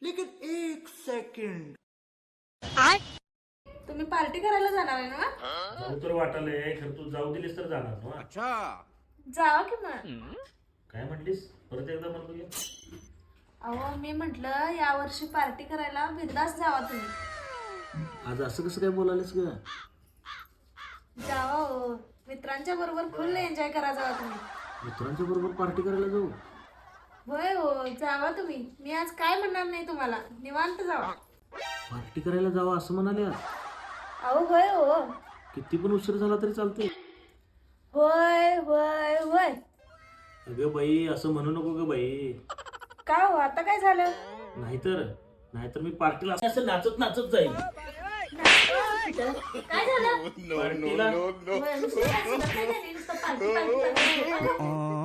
लेकिन एक सेकंड. तुम्ही पार्टी करायला जाणार आहे ना? जाऊ तर वाटायलंय, खरं तू जाऊ दिलीस तर जाणार ना. जावा की मग. काय म्हटलीस? परत एकदा म्हणतो की. अहो मी म्हंटल या वर्षी पार्टी करायला बिंदास जावा तुम्ही. आज असं कसं काय बोलालीस ग? जावा हो, मित्रांच्या बरोबर फुल एन्जॉय करा जावा तुम्ही. मित्रांच्या बरोबर पार्टी करायला जाऊ? होय हो, जावा तुम्ही. मी आज काय म्हणणार नाही तुम्हाला, निवांत जावा. पार्टी करायला जावं असं म्हणाल्या? अहो होय हो. किती पण उशीर झाला तरी चालते? होय होय होय. अगं बाई, असं म्हणू नको ग बाई. का हो, आता काय झालं? नाहीतर मी पार्टीला असं नाचत नाचत जाईल. काय झालं? पार्टीला होय, नुसतं काय झालं? काय झालं? नुसतं पार्टी, पार्टी, पार्टी.